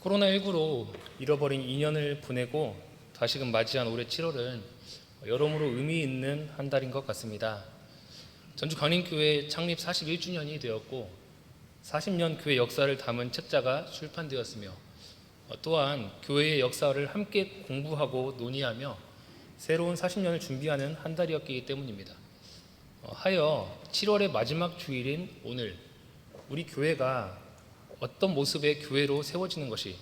코로나19로 잃어버린 2년을 보내고 다시금 맞이한 올해 7월은 여러모로 의미 있는 한 달인 것 같습니다. 전주 강림교회 창립 41주년이 되었고 40년 교회 역사를 담은 책자가 출판되었으며 또한 교회의 역사를 함께 공부하고 논의하며 새로운 40년을 준비하는 한 달이었기 때문입니다. 하여 7월의 마지막 주일인 오늘 우리 교회가 어떤 모습의 교회로 세워지는 것이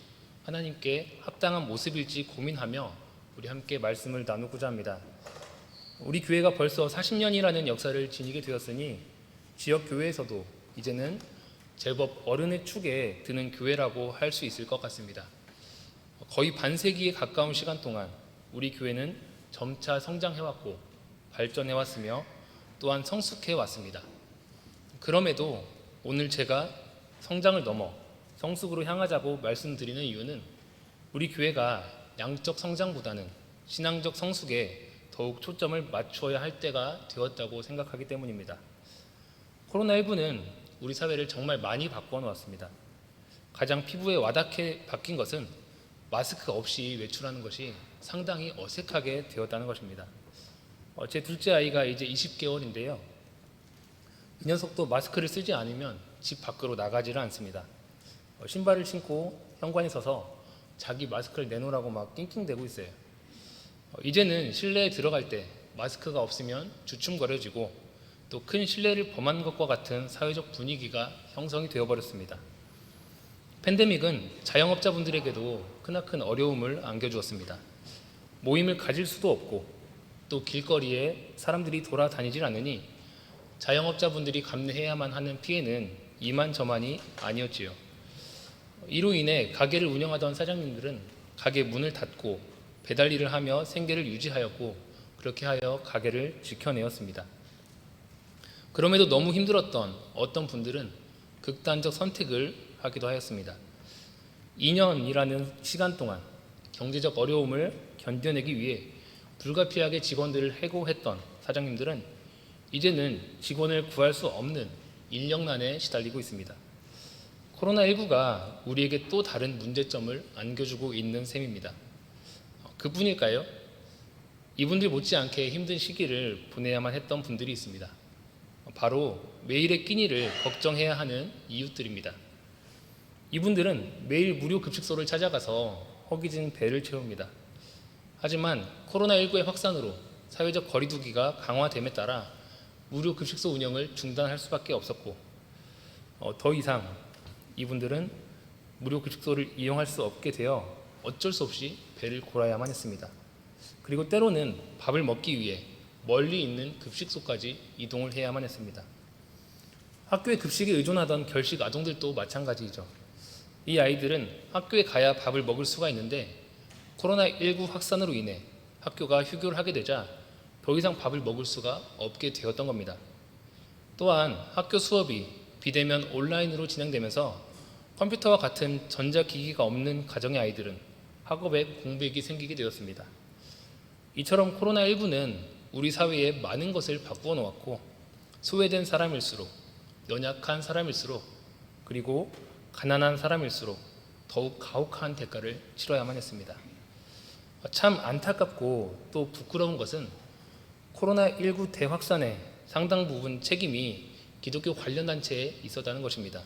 하나님께 합당한 모습일지 고민하며 우리 함께 말씀을 나누고자 합니다. 우리 교회가 벌써 40년이라는 역사를 지니게 되었으니 지역 교회에서도 이제는 제법 어른의 축에 드는 교회라고 할 수 있을 것 같습니다. 거의 반세기에 가까운 시간 동안 우리 교회는 점차 성장해왔고 발전해왔으며 또한 성숙해왔습니다. 그럼에도 오늘 제가 성장을 넘어 성숙으로 향하자고 말씀드리는 이유는 우리 교회가 양적 성장보다는 신앙적 성숙에 더욱 초점을 맞추어야 할 때가 되었다고 생각하기 때문입니다. 코로나19는 우리 사회를 정말 많이 바꾸어 놓았습니다. 가장 피부에 와닿게 바뀐 것은 마스크 없이 외출하는 것이 상당히 어색하게 되었다는 것입니다. 제 둘째 아이가 이제 20개월인데요. 이 녀석도 마스크를 쓰지 않으면 집 밖으로 나가지를 않습니다. 신발을 신고 현관에 서서 자기 마스크를 내놓으라고 막 낑낑대고 있어요. 이제는 실내에 들어갈 때 마스크가 없으면 주춤거려지고 또 큰 실례를 범한 것과 같은 사회적 분위기가 형성이 되어버렸습니다. 팬데믹은 자영업자분들에게도 크나큰 어려움을 안겨주었습니다. 모임을 가질 수도 없고 또 길거리에 사람들이 돌아다니질 않으니 자영업자분들이 감내해야만 하는 피해는 이만저만이 아니었지요. 이로 인해 가게를 운영하던 사장님들은 가게 문을 닫고 배달 일을 하며 생계를 유지하였고 그렇게 하여 가게를 지켜내었습니다. 그럼에도 너무 힘들었던 어떤 분들은 극단적 선택을 하기도 하였습니다. 2년이라는 시간 동안 경제적 어려움을 견뎌내기 위해 불가피하게 직원들을 해고했던 사장님들은 이제는 직원을 구할 수 없는 인력난에 시달리고 있습니다. 코로나19가 우리에게 또 다른 문제점을 안겨주고 있는 셈입니다. 그뿐일까요? 이분들 못지않게 힘든 시기를 보내야만 했던 분들이 있습니다. 바로 매일의 끼니를 걱정해야 하는 이웃들입니다. 이분들은 매일 무료 급식소를 찾아가서 허기진 배를 채웁니다. 하지만 코로나19의 확산으로 사회적 거리두기가 강화됨에 따라 무료 급식소 운영을 중단할 수밖에 없었고 더 이상 이분들은 무료 급식소를 이용할 수 없게 되어 어쩔 수 없이 배를 골아야만 했습니다. 그리고 때로는 밥을 먹기 위해 멀리 있는 급식소까지 이동을 해야만 했습니다. 학교의 급식에 의존하던 결식 아동들도 마찬가지이죠. 이 아이들은 학교에 가야 밥을 먹을 수가 있는데 코로나19 확산으로 인해 학교가 휴교를 하게 되자 더 이상 밥을 먹을 수가 없게 되었던 겁니다. 또한 학교 수업이 비대면 온라인으로 진행되면서 컴퓨터와 같은 전자기기가 없는 가정의 아이들은 학업에 공백이 생기게 되었습니다. 이처럼 코로나19는 우리 사회에 많은 것을 바꾸어 놓았고 소외된 사람일수록, 연약한 사람일수록, 그리고 가난한 사람일수록 더욱 가혹한 대가를 치러야만 했습니다. 참 안타깝고 또 부끄러운 것은 코로나19 대확산의 상당 부분 책임이 기독교 관련 단체에 있었다는 것입니다.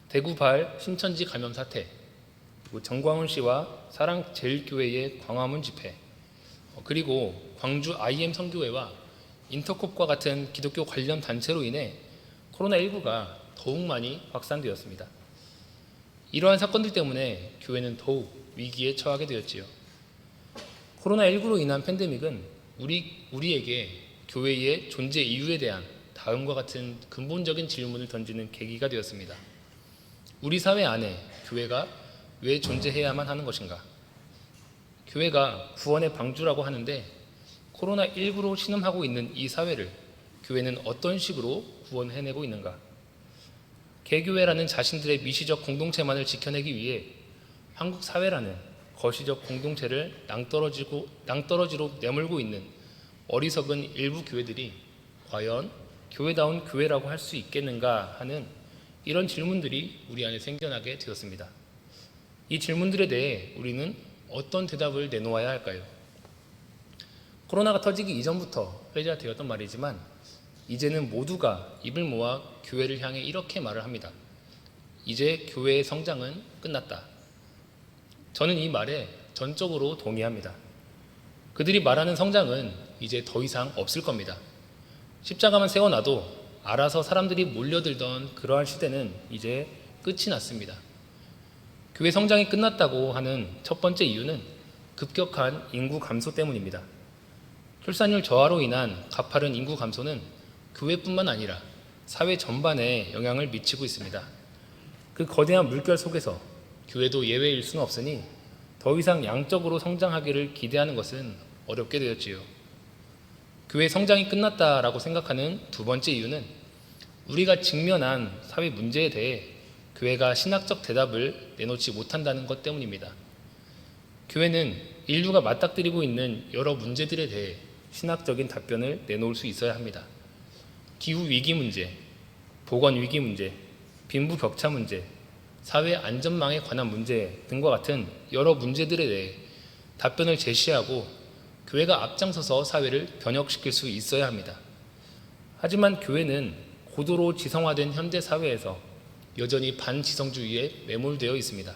대구발 신천지 감염 사태, 그리고 정광훈 씨와 사랑제일교회의 광화문 집회, 그리고 광주 IM 선교회와 인터콥과 같은 기독교 관련 단체로 인해 코로나19가 더욱 많이 확산되었습니다. 이러한 사건들 때문에 교회는 더욱 위기에 처하게 되었지요. 코로나19로 인한 팬데믹은 우리에게 교회의 존재 이유에 대한 다음과 같은 근본적인 질문을 던지는 계기가 되었습니다. 우리 사회 안에 교회가 왜 존재해야만 하는 것인가? 교회가 구원의 방주라고 하는데 코로나19로 신음하고 있는 이 사회를 교회는 어떤 식으로 구원해내고 있는가? 개교회라는 자신들의 미시적 공동체만을 지켜내기 위해 한국 사회라는 거시적 공동체를 낭떠러지로 내몰고 있는 어리석은 일부 교회들이 과연 교회다운 교회라고 할 수 있겠는가 하는 이런 질문들이 우리 안에 생겨나게 되었습니다. 이 질문들에 대해 우리는 어떤 대답을 내놓아야 할까요? 코로나가 터지기 이전부터 회자되었던 말이지만 이제는 모두가 입을 모아 교회를 향해 이렇게 말을 합니다. 이제 교회의 성장은 끝났다. 저는 이 말에 전적으로 동의합니다. 그들이 말하는 성장은 이제 더 이상 없을 겁니다. 십자가만 세워놔도 알아서 사람들이 몰려들던 그러한 시대는 이제 끝이 났습니다. 교회 성장이 끝났다고 하는 첫 번째 이유는 급격한 인구 감소 때문입니다. 출산율 저하로 인한 가파른 인구 감소는 교회뿐만 아니라 사회 전반에 영향을 미치고 있습니다. 그 거대한 물결 속에서 교회도 예외일 수는 없으니 더 이상 양적으로 성장하기를 기대하는 것은 어렵게 되었지요. 교회 성장이 끝났다라고 생각하는 두 번째 이유는 우리가 직면한 사회 문제에 대해 교회가 신학적 대답을 내놓지 못한다는 것 때문입니다. 교회는 인류가 맞닥뜨리고 있는 여러 문제들에 대해 신학적인 답변을 내놓을 수 있어야 합니다. 기후위기 문제, 보건위기 문제, 빈부격차 문제, 사회 안전망에 관한 문제 등과 같은 여러 문제들에 대해 답변을 제시하고 교회가 앞장서서 사회를 변혁시킬 수 있어야 합니다. 하지만 교회는 고도로 지성화된 현대 사회에서 여전히 반지성주의에 매몰되어 있습니다.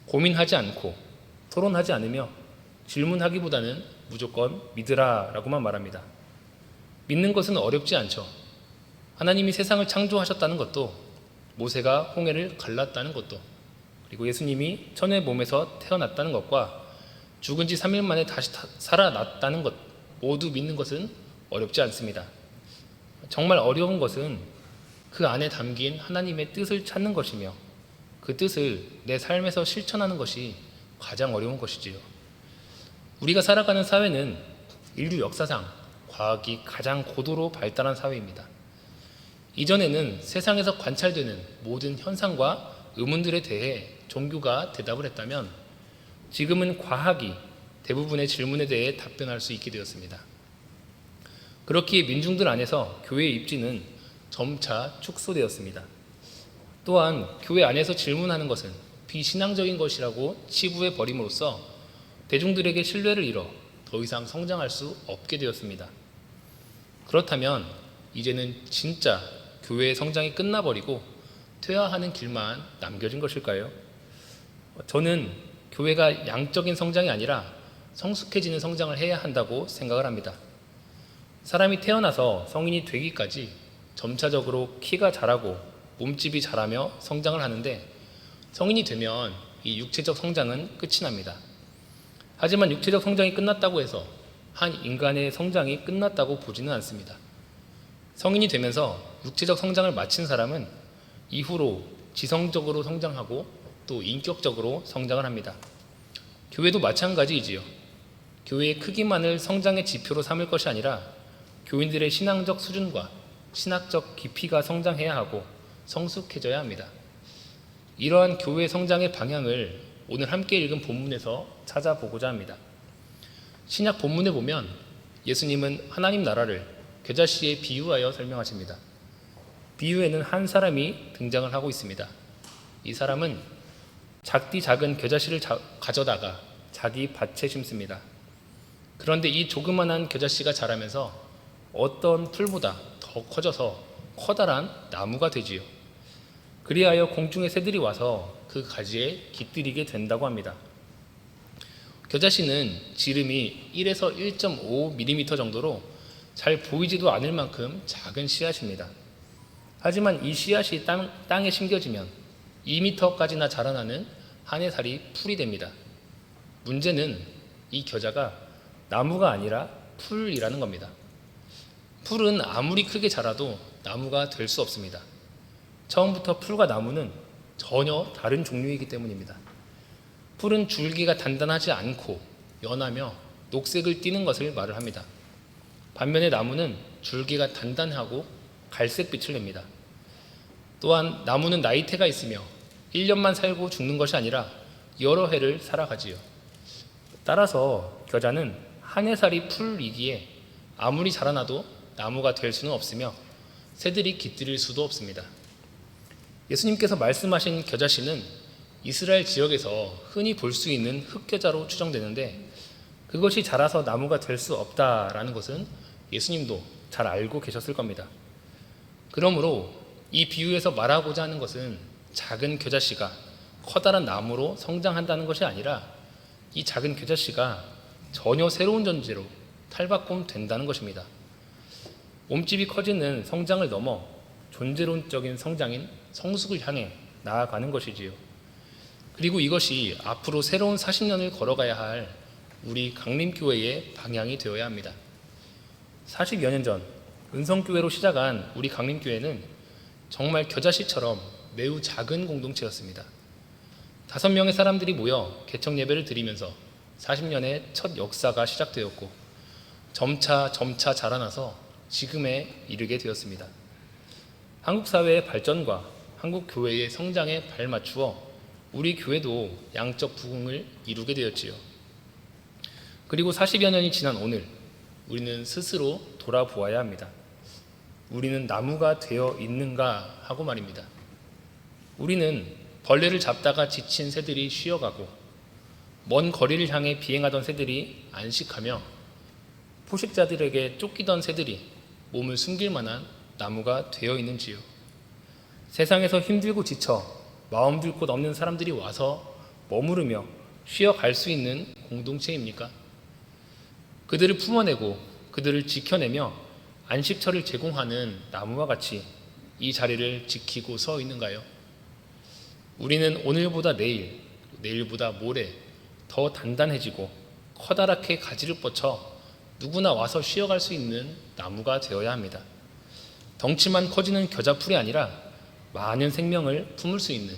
고민하지 않고 토론하지 않으며 질문하기보다는 무조건 믿으라라고만 말합니다. 믿는 것은 어렵지 않죠. 하나님이 세상을 창조하셨다는 것도, 모세가 홍해를 갈랐다는 것도, 그리고 예수님이 천의 몸에서 태어났다는 것과 죽은 지 3일 만에 다시 살아났다는 것 모두 믿는 것은 어렵지 않습니다. 정말 어려운 것은 그 안에 담긴 하나님의 뜻을 찾는 것이며 그 뜻을 내 삶에서 실천하는 것이 가장 어려운 것이지요. 우리가 살아가는 사회는 인류 역사상 과학이 가장 고도로 발달한 사회입니다. 이전에는 세상에서 관찰되는 모든 현상과 의문들에 대해 종교가 대답을 했다면 지금은 과학이 대부분의 질문에 대해 답변할 수 있게 되었습니다. 그렇기에 민중들 안에서 교회의 입지는 점차 축소되었습니다. 또한 교회 안에서 질문하는 것은 비신앙적인 것이라고 치부해 버림으로써 대중들에게 신뢰를 잃어 더 이상 성장할 수 없게 되었습니다. 그렇다면 이제는 진짜 교회의 성장이 끝나버리고 퇴화하는 길만 남겨진 것일까요? 저는 교회가 양적인 성장이 아니라 성숙해지는 성장을 해야 한다고 생각을 합니다. 사람이 태어나서 성인이 되기까지 점차적으로 키가 자라고 몸집이 자라며 성장을 하는데 성인이 되면 이 육체적 성장은 끝이 납니다. 하지만 육체적 성장이 끝났다고 해서 한 인간의 성장이 끝났다고 보지는 않습니다. 성인이 되면서 육체적 성장을 마친 사람은 이후로 지성적으로 성장하고 또 인격적으로 성장을 합니다. 교회도 마찬가지이지요. 교회의 크기만을 성장의 지표로 삼을 것이 아니라 교인들의 신앙적 수준과 신학적 깊이가 성장해야 하고 성숙해져야 합니다. 이러한 교회 성장의 방향을 오늘 함께 읽은 본문에서 찾아보고자 합니다. 신약 본문에 보면 예수님은 하나님 나라를 겨자씨에 비유하여 설명하십니다. 비유에는 한 사람이 등장을 하고 있습니다. 이 사람은 작디 작은 겨자씨를 가져다가 자기 밭에 심습니다. 그런데 이 조그만한 겨자씨가 자라면서 어떤 풀보다 더 커져서 커다란 나무가 되지요. 그리하여 공중의 새들이 와서 그 가지에 깃들이게 된다고 합니다. 겨자씨는 지름이 1에서 1.5mm 정도로 잘 보이지도 않을 만큼 작은 씨앗입니다. 하지만 이 씨앗이 땅에 심겨지면 2m까지나 자라나는 한 해살이 풀이 됩니다. 문제는 이 겨자가 나무가 아니라 풀이라는 겁니다. 풀은 아무리 크게 자라도 나무가 될 수 없습니다. 처음부터 풀과 나무는 전혀 다른 종류이기 때문입니다. 풀은 줄기가 단단하지 않고 연하며 녹색을 띠는 것을 말을 합니다. 반면에 나무는 줄기가 단단하고 갈색빛을 냅니다. 또한 나무는 나이테가 있으며 1년만 살고 죽는 것이 아니라 여러 해를 살아가지요. 따라서 겨자는 한 해살이 풀이기에 아무리 자라나도 나무가 될 수는 없으며 새들이 깃들일 수도 없습니다. 예수님께서 말씀하신 겨자씨는 이스라엘 지역에서 흔히 볼 수 있는 흙겨자로 추정되는데 그것이 자라서 나무가 될 수 없다라는 것은 예수님도 잘 알고 계셨을 겁니다. 그러므로 이 비유에서 말하고자 하는 것은 작은 겨자씨가 커다란 나무로 성장한다는 것이 아니라 이 작은 겨자씨가 전혀 새로운 존재로 탈바꿈 된다는 것입니다. 몸집이 커지는 성장을 넘어 존재론적인 성장인 성숙을 향해 나아가는 것이지요. 그리고 이것이 앞으로 새로운 40년을 걸어가야 할 우리 강림교회의 방향이 되어야 합니다. 40여 년 전 은성교회로 시작한 우리 강림교회는 정말 겨자씨처럼 매우 작은 공동체였습니다. 5명의 사람들이 모여 개척 예배를 드리면서 40년의 첫 역사가 시작되었고 점차 자라나서 지금에 이르게 되었습니다. 한국 사회의 발전과 한국 교회의 성장에 발맞추어 우리 교회도 양적 부흥을 이루게 되었지요. 그리고 40여 년이 지난 오늘 우리는 스스로 돌아보아야 합니다. 우리는 나무가 되어 있는가 하고 말입니다. 우리는 벌레를 잡다가 지친 새들이 쉬어가고 먼 거리를 향해 비행하던 새들이 안식하며 포식자들에게 쫓기던 새들이 몸을 숨길 만한 나무가 되어 있는지요. 세상에서 힘들고 지쳐 마음 둘 곳 없는 사람들이 와서 머무르며 쉬어갈 수 있는 공동체입니까? 그들을 품어내고 그들을 지켜내며 안식처를 제공하는 나무와 같이 이 자리를 지키고 서 있는가요? 우리는 오늘보다 내일, 내일보다 모레 더 단단해지고 커다랗게 가지를 뻗쳐 누구나 와서 쉬어갈 수 있는 나무가 되어야 합니다. 덩치만 커지는 겨자풀이 아니라 많은 생명을 품을 수 있는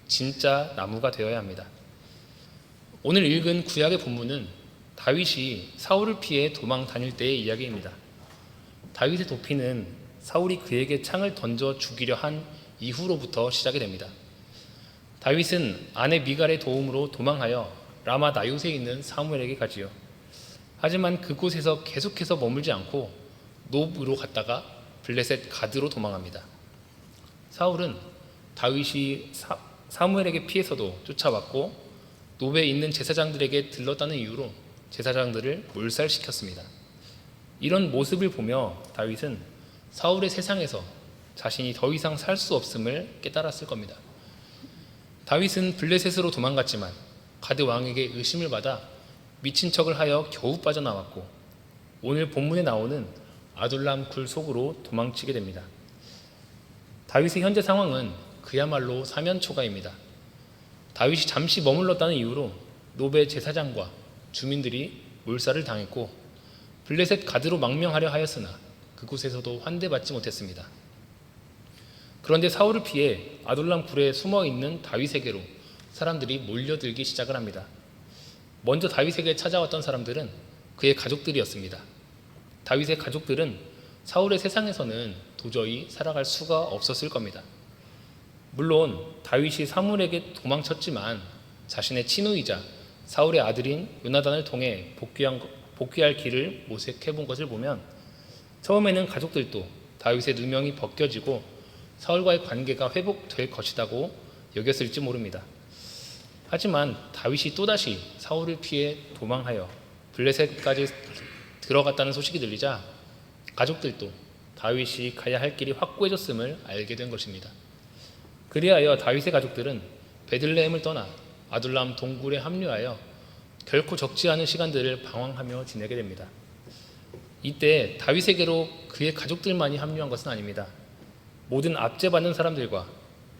진짜 나무가 되어야 합니다. 오늘 읽은 구약의 본문은 다윗이 사울을 피해 도망 다닐 때의 이야기입니다. 다윗의 도피는 사울이 그에게 창을 던져 죽이려 한 이후로부터 시작이 됩니다. 다윗은 아내 미갈의 도움으로 도망하여 라마 나요스에 있는 사무엘에게 가지요. 하지만 그곳에서 계속해서 머물지 않고 놉으로 갔다가 블레셋 가드로 도망합니다. 사울은 다윗이 사무엘에게 피해서도 쫓아왔고 놉에 있는 제사장들에게 들렀다는 이유로 제사장들을 몰살시켰습니다. 이런 모습을 보며 다윗은 사울의 세상에서 자신이 더 이상 살 수 없음을 깨달았을 겁니다. 다윗은 블레셋으로 도망갔지만 가드 왕에게 의심을 받아 미친 척을 하여 겨우 빠져나왔고 오늘 본문에 나오는 아둘람 굴 속으로 도망치게 됩니다. 다윗의 현재 상황은 그야말로 사면초가입니다. 다윗이 잠시 머물렀다는 이유로 놉의 제사장과 주민들이 몰살을 당했고 블레셋 가드로 망명하려 하였으나 그곳에서도 환대받지 못했습니다. 그런데 사울을 피해 아둘람 굴에 숨어있는 다윗에게로 사람들이 몰려들기 시작을 합니다. 먼저 다윗에게 찾아왔던 사람들은 그의 가족들이었습니다. 다윗의 가족들은 사울의 세상에서는 도저히 살아갈 수가 없었을 겁니다. 물론 다윗이 사무엘에게 도망쳤지만 자신의 친우이자 사울의 아들인 요나단을 통해 복귀할 길을 모색해 본 것을 보면 처음에는 가족들도 다윗의 누명이 벗겨지고 사울과의 관계가 회복될 것이라고 여겼을지 모릅니다. 하지만 다윗이 또다시 사울을 피해 도망하여 블레셋까지 들어갔다는 소식이 들리자 가족들도 다윗이 가야 할 길이 확고해졌음을 알게 된 것입니다. 그리하여 다윗의 가족들은 베들레헴을 떠나 아둘람 동굴에 합류하여 결코 적지 않은 시간들을 방황하며 지내게 됩니다. 이때 다윗에게로 그의 가족들만이 합류한 것은 아닙니다. 모든 압제받는 사람들과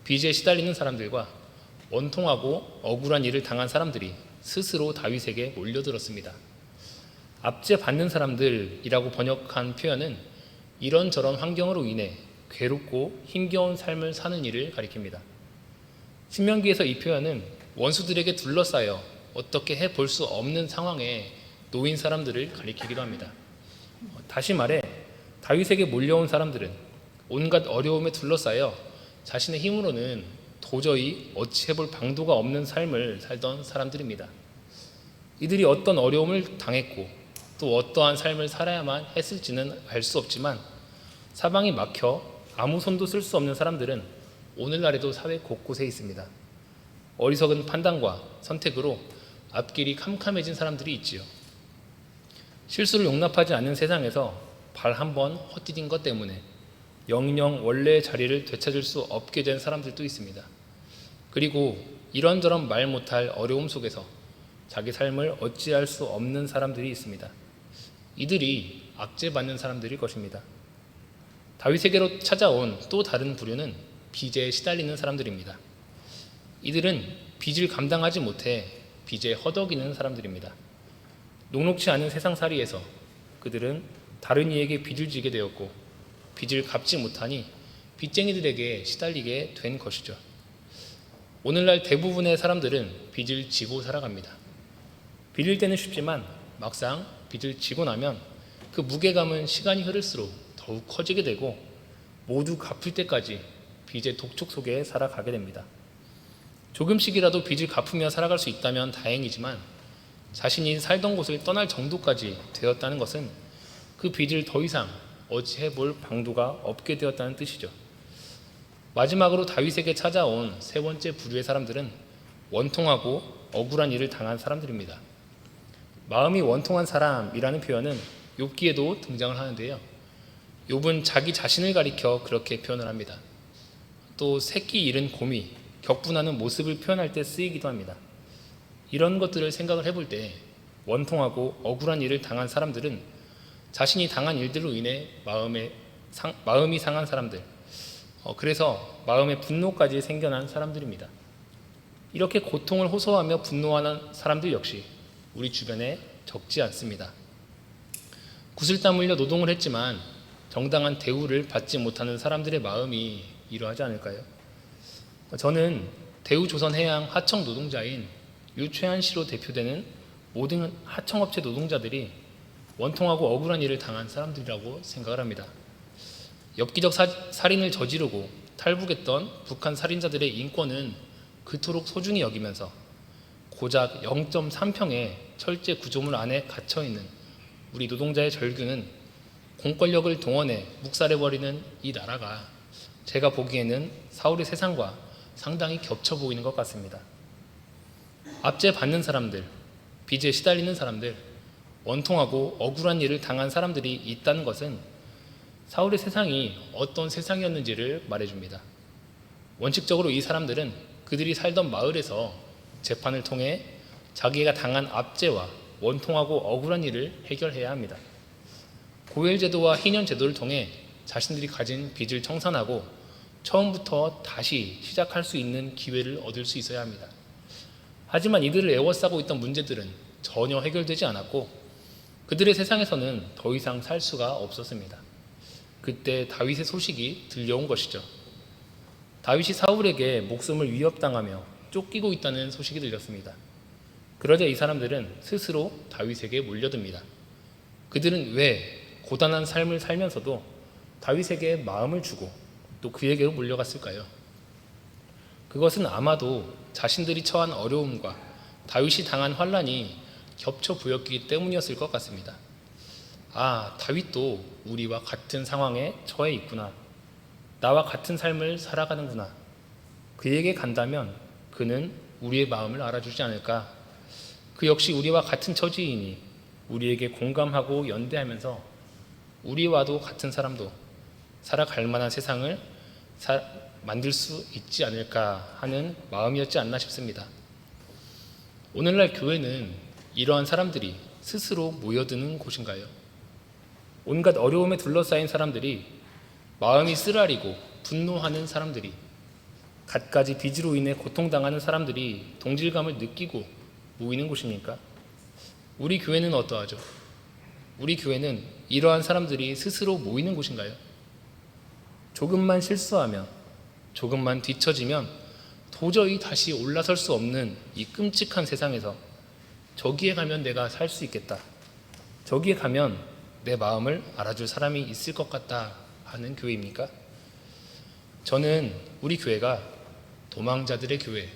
빚에 시달리는 사람들과 원통하고 억울한 일을 당한 사람들이 스스로 다윗에게 몰려들었습니다. 압제받는 사람들이라고 번역한 표현은 이런저런 환경으로 인해 괴롭고 힘겨운 삶을 사는 일을 가리킵니다. 신명기에서 이 표현은 원수들에게 둘러싸여 어떻게 해볼 수 없는 상황에 놓인 사람들을 가리키기도 합니다. 다시 말해 다윗에게 몰려온 사람들은 온갖 어려움에 둘러싸여 자신의 힘으로는 도저히 어찌해볼 방도가 없는 삶을 살던 사람들입니다. 이들이 어떤 어려움을 당했고 또 어떠한 삶을 살아야만 했을지는 알 수 없지만 사방이 막혀 아무 손도 쓸 수 없는 사람들은 오늘날에도 사회 곳곳에 있습니다. 어리석은 판단과 선택으로 앞길이 캄캄해진 사람들이 있지요. 실수를 용납하지 않는 세상에서 발 한 번 헛디딘 것 때문에 영영 원래의 자리를 되찾을 수 없게 된 사람들도 있습니다. 그리고 이런저런 말 못할 어려움 속에서 자기 삶을 어찌할 수 없는 사람들이 있습니다. 이들이 압제받는 사람들일 것입니다. 다윗에게로 찾아온 또 다른 부류는 빚에 시달리는 사람들입니다. 이들은 빚을 감당하지 못해 빚에 허덕이는 사람들입니다. 녹록치 않은 세상살이에서 그들은 다른 이에게 빚을 지게 되었고 빚을 갚지 못하니 빚쟁이들에게 시달리게 된 것이죠. 오늘날 대부분의 사람들은 빚을 지고 살아갑니다. 빌릴 때는 쉽지만 막상 빚을 지고 나면 그 무게감은 시간이 흐를수록 더욱 커지게 되고 모두 갚을 때까지 빚의 독촉 속에 살아가게 됩니다. 조금씩이라도 빚을 갚으며 살아갈 수 있다면 다행이지만 자신이 살던 곳을 떠날 정도까지 되었다는 것은 그 빚을 더 이상 어찌해 볼 방도가 없게 되었다는 뜻이죠. 마지막으로 다윗에게 찾아온 세 번째 부류의 사람들은 원통하고 억울한 일을 당한 사람들입니다. 마음이 원통한 사람이라는 표현은 욥기에도 등장을 하는데요. 욥은 자기 자신을 가리켜 그렇게 표현을 합니다. 또 새끼 잃은 곰이 격분하는 모습을 표현할 때 쓰이기도 합니다. 이런 것들을 생각을 해볼 때 원통하고 억울한 일을 당한 사람들은 자신이 당한 일들로 인해 마음이 상한 사람들, 그래서 마음의 분노까지 생겨난 사람들입니다. 이렇게 고통을 호소하며 분노하는 사람들 역시 우리 주변에 적지 않습니다. 구슬땀 흘려 노동을 했지만 정당한 대우를 받지 못하는 사람들의 마음이 이러하지 않을까요? 저는 대우조선해양 하청 노동자인 유최한 씨로 대표되는 모든 하청업체 노동자들이 원통하고 억울한 일을 당한 사람들이라고 생각을 합니다. 엽기적 살인을 저지르고 탈북했던 북한 살인자들의 인권은 그토록 소중히 여기면서 고작 0.3평의 철제 구조물 안에 갇혀있는 우리 노동자의 절규는 공권력을 동원해 묵살해버리는 이 나라가 제가 보기에는 사울의 세상과 상당히 겹쳐 보이는 것 같습니다. 압제받는 사람들, 빚에 시달리는 사람들, 원통하고 억울한 일을 당한 사람들이 있다는 것은 사울의 세상이 어떤 세상이었는지를 말해줍니다. 원칙적으로 이 사람들은 그들이 살던 마을에서 재판을 통해 자기가 당한 압제와 원통하고 억울한 일을 해결해야 합니다. 고엘제도와 희년제도를 통해 자신들이 가진 빚을 청산하고 처음부터 다시 시작할 수 있는 기회를 얻을 수 있어야 합니다. 하지만 이들을 애워싸고 있던 문제들은 전혀 해결되지 않았고 그들의 세상에서는 더 이상 살 수가 없었습니다. 그때 다윗의 소식이 들려온 것이죠. 다윗이 사울에게 목숨을 위협당하며 쫓기고 있다는 소식이 들렸습니다. 그러자 이 사람들은 스스로 다윗에게 몰려듭니다. 그들은 왜 고단한 삶을 살면서도 다윗에게 마음을 주고 또 그에게로 몰려갔을까요? 그것은 아마도 자신들이 처한 어려움과 다윗이 당한 환난이 겹쳐 보였기 때문이었을 것 같습니다. 아, 다윗도 우리와 같은 상황에 처해 있구나. 나와 같은 삶을 살아가는구나. 그에게 간다면 그는 우리의 마음을 알아주지 않을까. 그 역시 우리와 같은 처지이니 우리에게 공감하고 연대하면서 우리와도 같은 사람도 살아갈 만한 세상을 만들 수 있지 않을까 하는 마음이었지 않나 싶습니다. 오늘날 교회는 이러한 사람들이 스스로 모여드는 곳인가요? 온갖 어려움에 둘러싸인 사람들이 마음이 쓰라리고 분노하는 사람들이 갖가지 빚으로 인해 고통당하는 사람들이 동질감을 느끼고 모이는 곳입니까? 우리 교회는 어떠하죠? 우리 교회는 이러한 사람들이 스스로 모이는 곳인가요? 조금만 실수하면, 조금만 뒤처지면 도저히 다시 올라설 수 없는 이 끔찍한 세상에서 저기에 가면 내가 살 수 있겠다. 저기에 가면 내 마음을 알아줄 사람이 있을 것 같다 하는 교회입니까? 저는 우리 교회가 도망자들의 교회,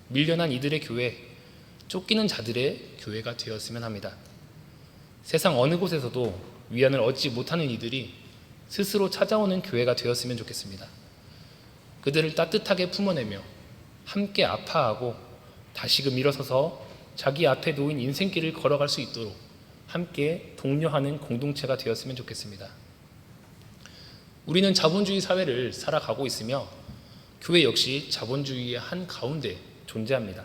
밀려난 이들의 교회, 쫓기는 자들의 교회가 되었으면 합니다. 세상 어느 곳에서도 위안을 얻지 못하는 이들이 스스로 찾아오는 교회가 되었으면 좋겠습니다. 그들을 따뜻하게 품어내며 함께 아파하고 다시금 일어서서 자기 앞에 놓인 인생길을 걸어갈 수 있도록 함께 독려하는 공동체가 되었으면 좋겠습니다. 우리는 자본주의 사회를 살아가고 있으며 교회 역시 자본주의의 한 가운데 존재합니다.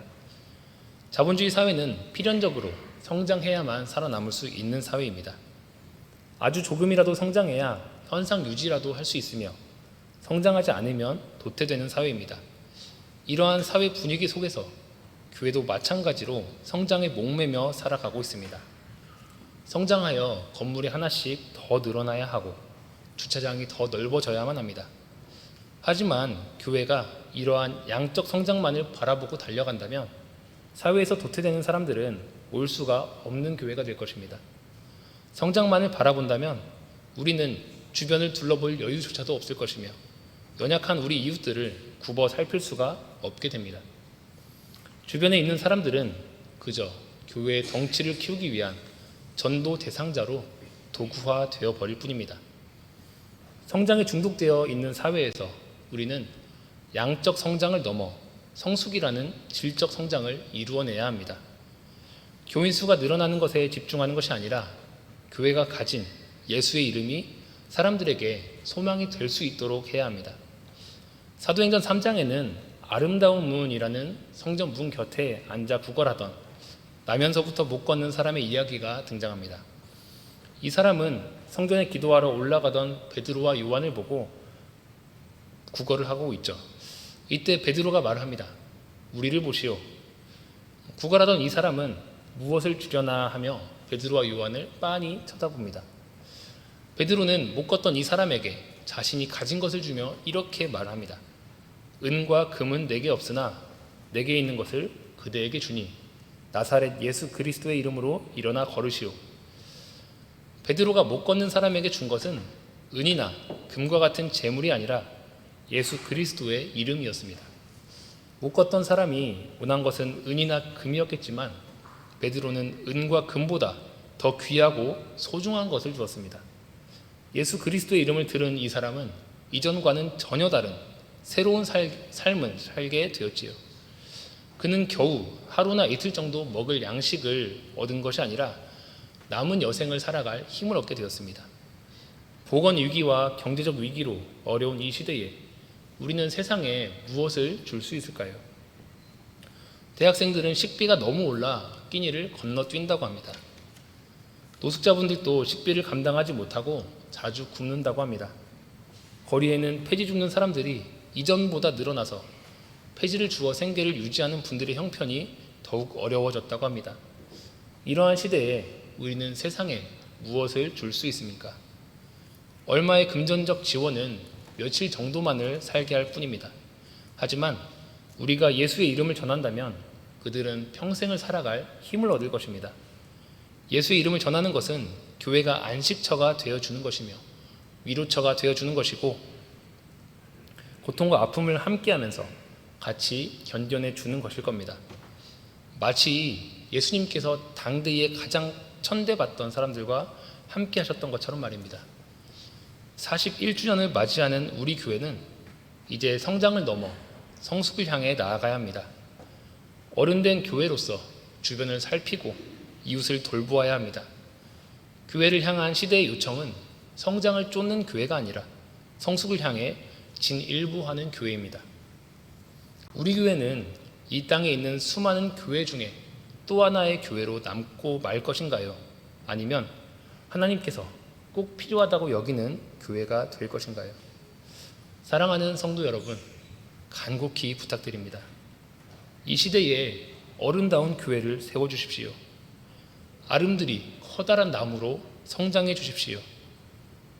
자본주의 사회는 필연적으로 성장해야만 살아남을 수 있는 사회입니다. 아주 조금이라도 성장해야 현상 유지라도 할 수 있으며 성장하지 않으면 도태되는 사회입니다. 이러한 사회 분위기 속에서 교회도 마찬가지로 성장에 목매며 살아가고 있습니다. 성장하여 건물이 하나씩 더 늘어나야 하고 주차장이 더 넓어져야만 합니다. 하지만 교회가 이러한 양적 성장만을 바라보고 달려간다면 사회에서 도태되는 사람들은 올 수가 없는 교회가 될 것입니다. 성장만을 바라본다면 우리는 주변을 둘러볼 여유조차도 없을 것이며 연약한 우리 이웃들을 굽어 살필 수가 없게 됩니다. 주변에 있는 사람들은 그저 교회의 덩치를 키우기 위한 전도 대상자로 도구화되어 버릴 뿐입니다. 성장에 중독되어 있는 사회에서 우리는 양적 성장을 넘어 성숙이라는 질적 성장을 이루어내야 합니다. 교인 수가 늘어나는 것에 집중하는 것이 아니라 교회가 가진 예수의 이름이 사람들에게 소망이 될 수 있도록 해야 합니다. 사도행전 3장에는 아름다운 문이라는 성전 문 곁에 앉아 구걸하던 나면서부터 못 걷는 사람의 이야기가 등장합니다. 이 사람은 성전에 기도하러 올라가던 베드로와 요한을 보고 구걸을 하고 있죠. 이때 베드로가 말을 합니다. 우리를 보시오. 구걸하던 이 사람은 무엇을 주려나 하며 베드로와 요한을 빤히 쳐다봅니다. 베드로는 못 걷던 이 사람에게 자신이 가진 것을 주며 이렇게 말합니다. 은과 금은 내게 없으나 내게 있는 것을 그대에게 주니 나사렛 예수 그리스도의 이름으로 일어나 걸으시오. 베드로가 못 걷는 사람에게 준 것은 은이나 금과 같은 재물이 아니라 예수 그리스도의 이름이었습니다. 못 걷던 사람이 원한 것은 은이나 금이었겠지만 베드로는 은과 금보다 더 귀하고 소중한 것을 주었습니다. 예수 그리스도의 이름을 들은 이 사람은 이전과는 전혀 다른 새로운 삶을 살게 되었지요. 그는 겨우 하루나 이틀 정도 먹을 양식을 얻은 것이 아니라 남은 여생을 살아갈 힘을 얻게 되었습니다. 보건 위기와 경제적 위기로 어려운 이 시대에 우리는 세상에 무엇을 줄 수 있을까요? 대학생들은 식비가 너무 올라 끼니를 건너뛴다고 합니다. 노숙자분들도 식비를 감당하지 못하고 자주 굶는다고 합니다. 거리에는 폐지 죽는 사람들이 이전보다 늘어나서 폐지를 주어 생계를 유지하는 분들의 형편이 더욱 어려워졌다고 합니다. 이러한 시대에 우리는 세상에 무엇을 줄 수 있습니까? 얼마의 금전적 지원은 며칠 정도만을 살게 할 뿐입니다. 하지만 우리가 예수의 이름을 전한다면 그들은 평생을 살아갈 힘을 얻을 것입니다. 예수의 이름을 전하는 것은 교회가 안식처가 되어주는 것이며 위로처가 되어주는 것이고 고통과 아픔을 함께하면서 같이 견뎌내 주는 것일 겁니다. 마치 예수님께서 당대에 가장 천대받던 사람들과 함께 하셨던 것처럼 말입니다. 41주년을 맞이하는 우리 교회는 이제 성장을 넘어 성숙을 향해 나아가야 합니다. 어른된 교회로서 주변을 살피고 이웃을 돌보아야 합니다. 교회를 향한 시대의 요청은 성장을 쫓는 교회가 아니라 성숙을 향해 진일보하는 교회입니다. 우리 교회는 이 땅에 있는 수많은 교회 중에 또 하나의 교회로 남고 말 것인가요? 아니면 하나님께서 꼭 필요하다고 여기는 교회가 될 것인가요? 사랑하는 성도 여러분, 간곡히 부탁드립니다. 이 시대에 어른다운 교회를 세워주십시오. 아름드리 커다란 나무로 성장해 주십시오.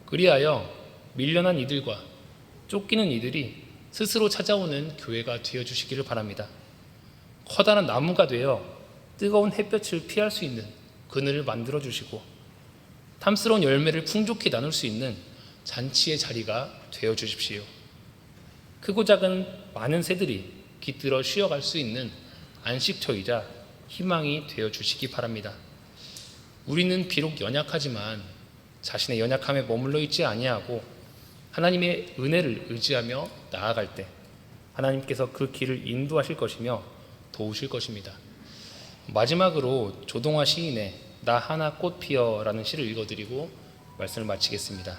그리하여 밀려난 이들과 쫓기는 이들이 스스로 찾아오는 교회가 되어주시기를 바랍니다. 커다란 나무가 되어 뜨거운 햇볕을 피할 수 있는 그늘을 만들어주시고 탐스러운 열매를 풍족히 나눌 수 있는 잔치의 자리가 되어주십시오. 크고 작은 많은 새들이 깃들어 쉬어갈 수 있는 안식처이자 희망이 되어주시기 바랍니다. 우리는 비록 연약하지만 자신의 연약함에 머물러 있지 아니하고 하나님의 은혜를 의지하며 나아갈 때 하나님께서 그 길을 인도하실 것이며 도우실 것입니다. 마지막으로 조동화 시인의 나 하나 꽃 피어라는 시를 읽어드리고 말씀을 마치겠습니다.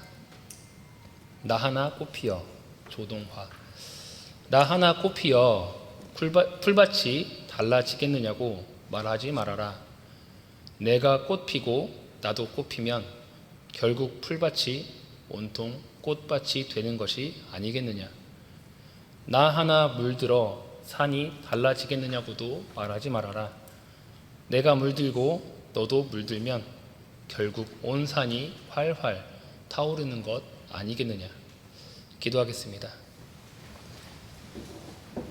나 하나 꽃 피어, 조동화. 나 하나 꽃 피어 풀밭이 달라지겠느냐고 말하지 말아라. 내가 꽃 피고 나도 꽃 피면 결국 풀밭이 온통 꽃밭이 되는 것이 아니겠느냐. 나 하나 물들어 산이 달라지겠느냐고도 말하지 말아라. 내가 물들고 너도 물들면 결국 온 산이 활활 타오르는 것 아니겠느냐. 기도하겠습니다.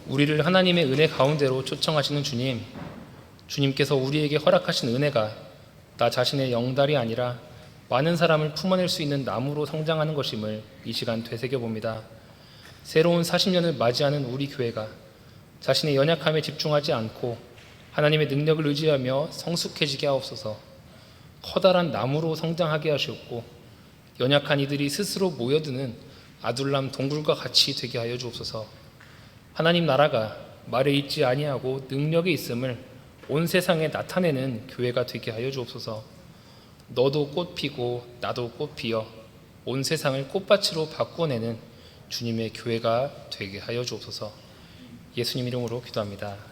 우리를 하나님의 은혜 가운데로 초청하시는 주님, 주님께서 우리에게 허락하신 은혜가 나 자신의 영달이 아니라 많은 사람을 품어낼 수 있는 나무로 성장하는 것임을 이 시간 되새겨봅니다. 새로운 40년을 맞이하는 우리 교회가 자신의 연약함에 집중하지 않고 하나님의 능력을 의지하며 성숙해지게 하옵소서. 커다란 나무로 성장하게 하시옵고 연약한 이들이 스스로 모여드는 아둘람 동굴과 같이 되게 하여 주옵소서. 하나님 나라가 말에 있지 아니하고 능력에 있음을 온 세상에 나타내는 교회가 되게 하여 주옵소서. 너도 꽃 피고 나도 꽃 피어 온 세상을 꽃밭으로 바꾸어내는 주님의 교회가 되게 하여 주옵소서. 예수님 이름으로 기도합니다.